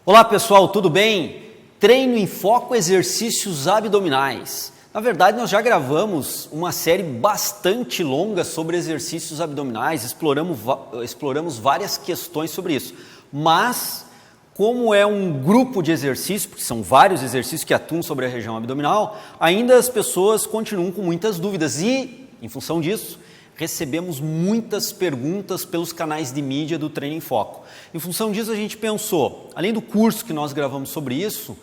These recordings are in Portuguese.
Olá pessoal, tudo bem? Treino em foco, exercícios abdominais. Na verdade, nós já gravamos uma série bastante longa sobre exercícios abdominais, exploramos várias questões sobre isso. Mas, como é um grupo de exercícios, porque são vários exercícios que atuam sobre a região abdominal, ainda as pessoas continuam com muitas dúvidas e, em função disso, recebemos muitas perguntas pelos canais de mídia do Treino em Foco. Em função disso, a gente pensou, além do curso que nós gravamos sobre isso,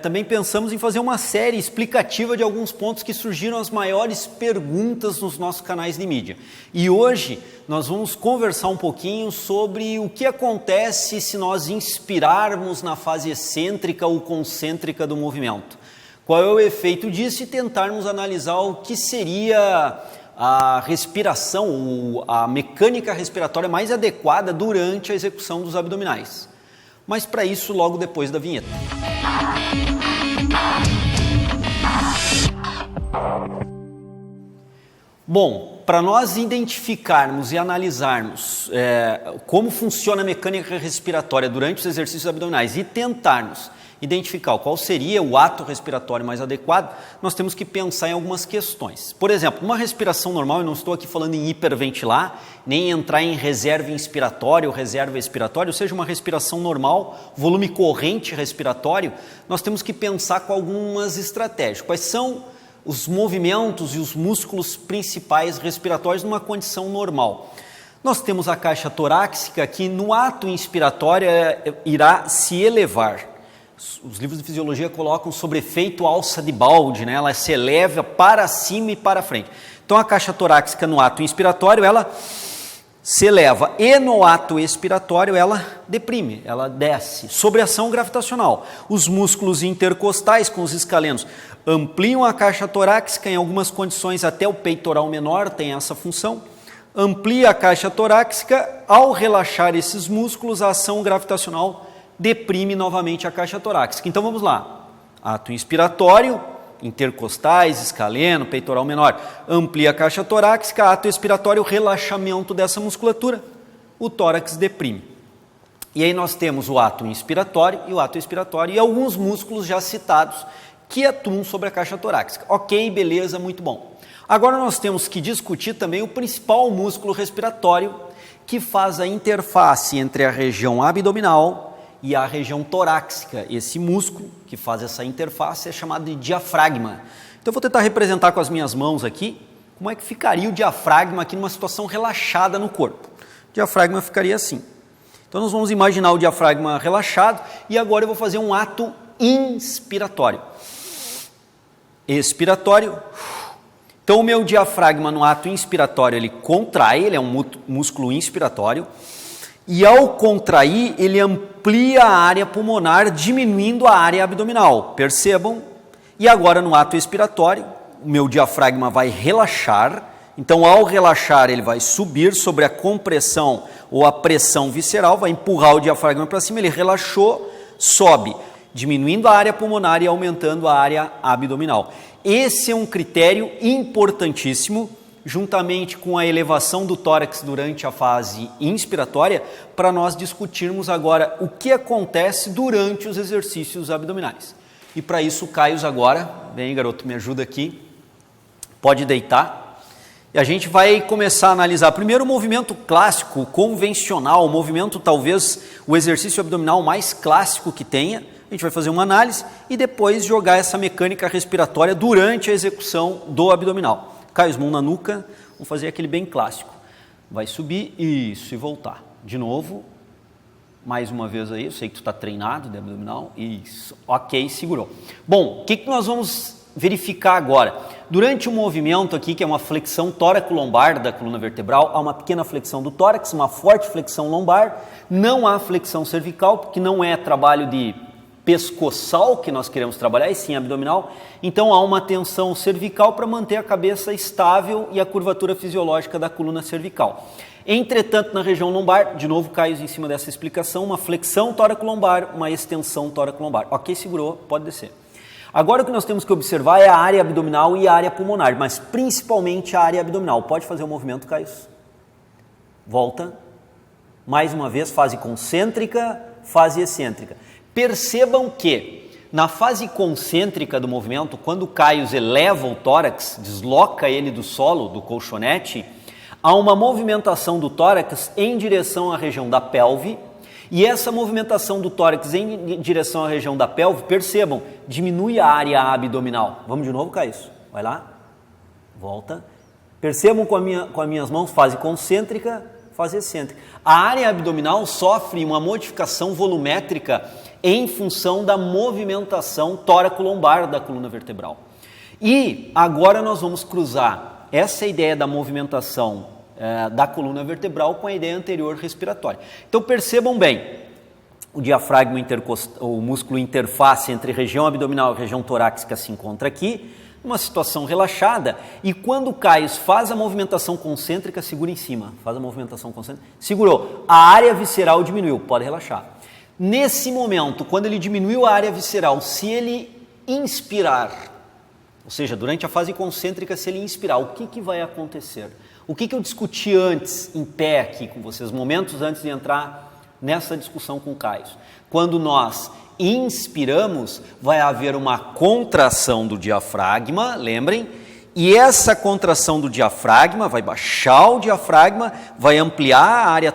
também pensamos em fazer uma série explicativa de alguns pontos que surgiram as maiores perguntas nos nossos canais de mídia. E hoje nós vamos conversar um pouquinho sobre o que acontece se nós inspirarmos na fase excêntrica ou concêntrica do movimento. Qual é o efeito disso e tentarmos analisar o que seria a respiração, ou a mecânica respiratória mais adequada durante a execução dos abdominais. Mas para isso, logo depois da vinheta. Bom, para nós identificarmos e analisarmos como funciona a mecânica respiratória durante os exercícios abdominais e tentarmos identificar qual seria o ato respiratório mais adequado, nós temos que pensar em algumas questões. Por exemplo, uma respiração normal, eu não estou aqui falando em hiperventilar, nem entrar em reserva inspiratória ou reserva expiratória, ou seja, uma respiração normal, volume corrente respiratório, nós temos que pensar com algumas estratégias. Quais são os movimentos e os músculos principais respiratórios numa condição normal? Nós temos a caixa torácica que no ato inspiratório irá se elevar. Os livros de fisiologia colocam sobre efeito alça de balde, né? Ela se eleva para cima e para frente. Então a caixa torácica no ato inspiratório ela se eleva e no ato expiratório ela deprime, ela desce, sobre ação gravitacional. Os músculos intercostais com os escalenos ampliam a caixa torácica, em algumas condições até o peitoral menor tem essa função. Amplia a caixa torácica, ao relaxar esses músculos a ação gravitacional deprime novamente a caixa torácica. Então vamos lá, ato inspiratório, intercostais, escaleno, peitoral menor, amplia a caixa torácica, ato expiratório, relaxamento dessa musculatura, o tórax deprime. E aí nós temos o ato inspiratório e o ato expiratório e alguns músculos já citados que atuam sobre a caixa torácica. Ok, beleza, muito bom. Agora nós temos que discutir também o principal músculo respiratório que faz a interface entre a região abdominal e a região torácica. Esse músculo que faz essa interface é chamado de diafragma. Então eu vou tentar representar com as minhas mãos aqui como é que ficaria o diafragma aqui numa situação relaxada no corpo. O diafragma ficaria assim. Então nós vamos imaginar o diafragma relaxado e agora eu vou fazer um ato inspiratório. Expiratório. Então o meu diafragma no ato inspiratório ele contrai, ele é um músculo inspiratório. E ao contrair, ele amplia a área pulmonar, diminuindo a área abdominal. Percebam? E agora no ato expiratório, o meu diafragma vai relaxar. Então ao relaxar, ele vai subir sobre a compressão ou a pressão visceral, vai empurrar o diafragma para cima, ele relaxou, sobe, diminuindo a área pulmonar e aumentando a área abdominal. Esse é um critério importantíssimo, juntamente com a elevação do tórax durante a fase inspiratória, para nós discutirmos agora o que acontece durante os exercícios abdominais. E para isso o Caio agora, vem garoto, me ajuda aqui, pode deitar. E a gente vai começar a analisar primeiro o movimento clássico, convencional, o movimento talvez o exercício abdominal mais clássico que tenha. A gente vai fazer uma análise e depois jogar essa mecânica respiratória durante a execução do abdominal. Cai as mãos na nuca, vamos fazer aquele bem clássico. Vai subir, isso, e voltar. De novo, mais uma vez aí, eu sei que tu está treinado de abdominal, isso, ok, segurou. Bom, o que nós vamos verificar agora? Durante o movimento aqui, que é uma flexão tóraco-lombar da coluna vertebral, há uma pequena flexão do tórax, uma forte flexão lombar, não há flexão cervical, porque não é trabalho de pescoçal que nós queremos trabalhar, e sim abdominal, então há uma tensão cervical para manter a cabeça estável e a curvatura fisiológica da coluna cervical. Entretanto, na região lombar, de novo Caio em cima dessa explicação, uma flexão tóraco-lombar, uma extensão tóraco-lombar. Ok, segurou, pode descer. Agora o que nós temos que observar é a área abdominal e a área pulmonar, mas principalmente a área abdominal. Pode fazer o movimento, Caio? Volta. Mais uma vez, fase concêntrica, fase excêntrica. Percebam que na fase concêntrica do movimento, quando o Caio eleva o tórax, desloca ele do solo, do colchonete, há uma movimentação do tórax em direção à região da pelve, e essa movimentação do tórax em direção à região da pelve, percebam, diminui a área abdominal. Vamos de novo, Caio? Vai lá, volta. Percebam com as minhas mãos, fase concêntrica, fase excêntrica. A área abdominal sofre uma modificação volumétrica em função da movimentação tóraco-lombar da coluna vertebral. E agora nós vamos cruzar essa ideia da movimentação da coluna vertebral com a ideia anterior respiratória. Então percebam bem, o diafragma o músculo interface entre região abdominal e região torácica se encontra aqui, numa situação relaxada, e quando o Caio faz a movimentação concêntrica, segura em cima, faz a movimentação concêntrica, segurou, a área visceral diminuiu, pode relaxar. Nesse momento, quando ele diminuiu a área visceral, se ele inspirar, ou seja, durante a fase concêntrica, se ele inspirar, o que vai acontecer? O que eu discuti antes, em pé aqui com vocês, momentos antes de entrar nessa discussão com o Caio? Quando nós inspiramos, vai haver uma contração do diafragma, lembrem? E essa contração do diafragma vai baixar o diafragma, vai ampliar a área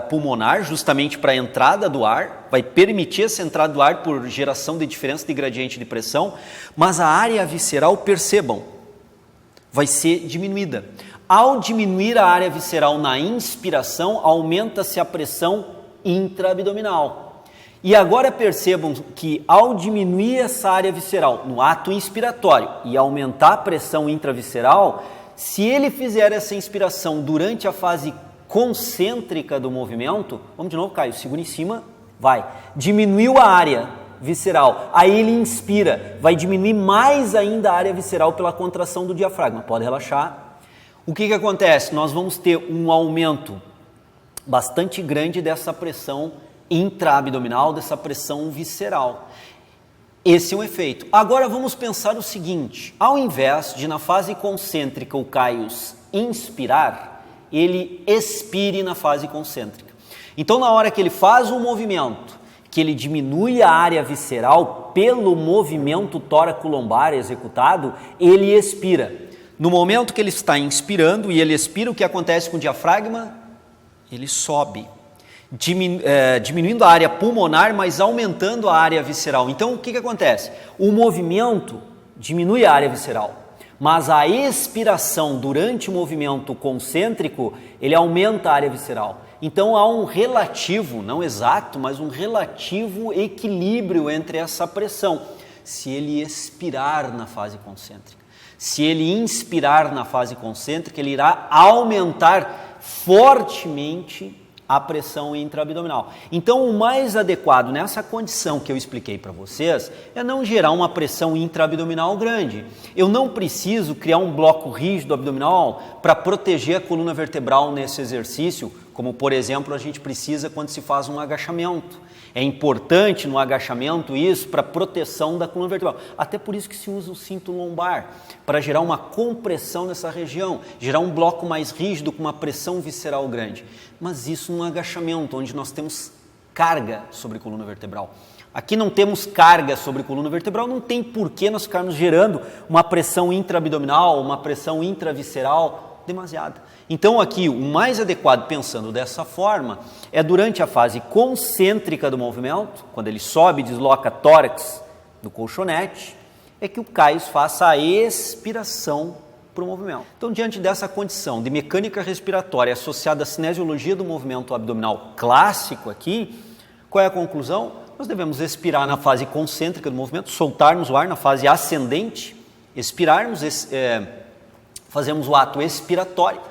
pulmonar justamente para a entrada do ar, vai permitir essa entrada do ar por geração de diferença de gradiente de pressão, mas a área visceral, percebam, vai ser diminuída. Ao diminuir a área visceral na inspiração, aumenta-se a pressão intraabdominal. E agora percebam que ao diminuir essa área visceral no ato inspiratório e aumentar a pressão intravisceral, se ele fizer essa inspiração durante a fase concêntrica do movimento, vamos de novo, Caio, segura em cima, vai, diminuiu a área visceral, aí ele inspira, vai diminuir mais ainda a área visceral pela contração do diafragma, pode relaxar. O que acontece? Nós vamos ter um aumento bastante grande dessa pressão intraabdominal, dessa pressão visceral. Esse é um efeito. Agora vamos pensar o seguinte, ao invés de na fase concêntrica o Caio inspirar, ele expire na fase concêntrica. Então na hora que ele faz um movimento, que ele diminui a área visceral pelo movimento tóraco-lombar executado, ele expira. No momento que ele está inspirando e ele expira, o que acontece com o diafragma? Ele sobe. Diminuindo a área pulmonar, mas aumentando a área visceral. Então, o que acontece? O movimento diminui a área visceral, mas a expiração durante o movimento concêntrico, ele aumenta a área visceral. Então, há um relativo, não exato, mas um relativo equilíbrio entre essa pressão. Se ele expirar na fase concêntrica. Se ele inspirar na fase concêntrica, ele irá aumentar fortemente a pressão intraabdominal. Então, o mais adequado nessa condição que eu expliquei para vocês é não gerar uma pressão intraabdominal grande. Eu não preciso criar um bloco rígido abdominal para proteger a coluna vertebral nesse exercício, como, por exemplo, a gente precisa quando se faz um agachamento. É importante no agachamento isso para proteção da coluna vertebral. Até por isso que se usa o cinto lombar, para gerar uma compressão nessa região, gerar um bloco mais rígido com uma pressão visceral grande. Mas isso no agachamento, onde nós temos carga sobre a coluna vertebral. Aqui não temos carga sobre a coluna vertebral, não tem por que nós ficarmos gerando uma pressão intraabdominal, uma pressão intravisceral demasiada. Então aqui o mais adequado, pensando dessa forma, é durante a fase concêntrica do movimento, quando ele sobe e desloca tórax do colchonete, é que o Caio faça a expiração para o movimento. Então, diante dessa condição de mecânica respiratória associada à cinesiologia do movimento abdominal clássico aqui, qual é a conclusão? Nós devemos expirar na fase concêntrica do movimento, soltarmos o ar na fase ascendente, expirarmos, fazemos o ato expiratório,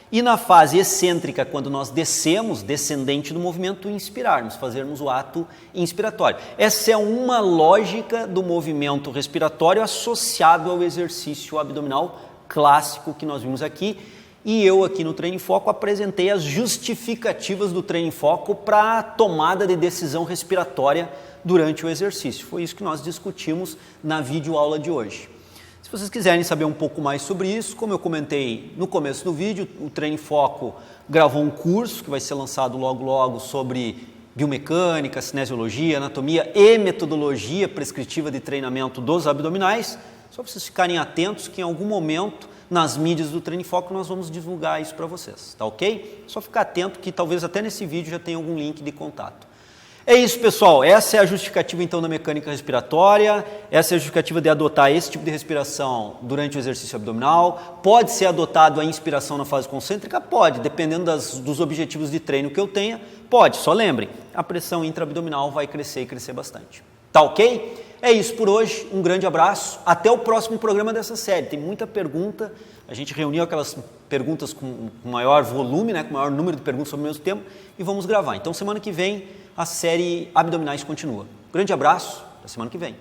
e na fase excêntrica, quando nós descemos, descendente do movimento, inspirarmos, fazermos o ato inspiratório. Essa é uma lógica do movimento respiratório associado ao exercício abdominal clássico que nós vimos aqui, e eu aqui no Treino em Foco apresentei as justificativas do Treino em Foco para a tomada de decisão respiratória durante o exercício. Foi isso que nós discutimos na videoaula de hoje. Se vocês quiserem saber um pouco mais sobre isso, como eu comentei no começo do vídeo, o Treino em Foco gravou um curso que vai ser lançado logo sobre biomecânica, cinesiologia, anatomia e metodologia prescritiva de treinamento dos abdominais. Só para vocês ficarem atentos que em algum momento nas mídias do Treino em Foco nós vamos divulgar isso para vocês, tá ok? Só ficar atento que talvez até nesse vídeo já tenha algum link de contato. É isso, pessoal. Essa é a justificativa, então, da mecânica respiratória. Essa é a justificativa de adotar esse tipo de respiração durante o exercício abdominal. Pode ser adotado a inspiração na fase concêntrica? Pode, dependendo dos objetivos de treino que eu tenha. Pode, só lembrem, a pressão intraabdominal vai crescer e crescer bastante. Tá ok? É isso por hoje. Um grande abraço. Até o próximo programa dessa série. Tem muita pergunta. A gente reuniu aquelas perguntas com maior volume, né, com maior número de perguntas sobre o mesmo tema e vamos gravar. Então, semana que vem, a série Abdominais continua. Grande abraço, até semana que vem.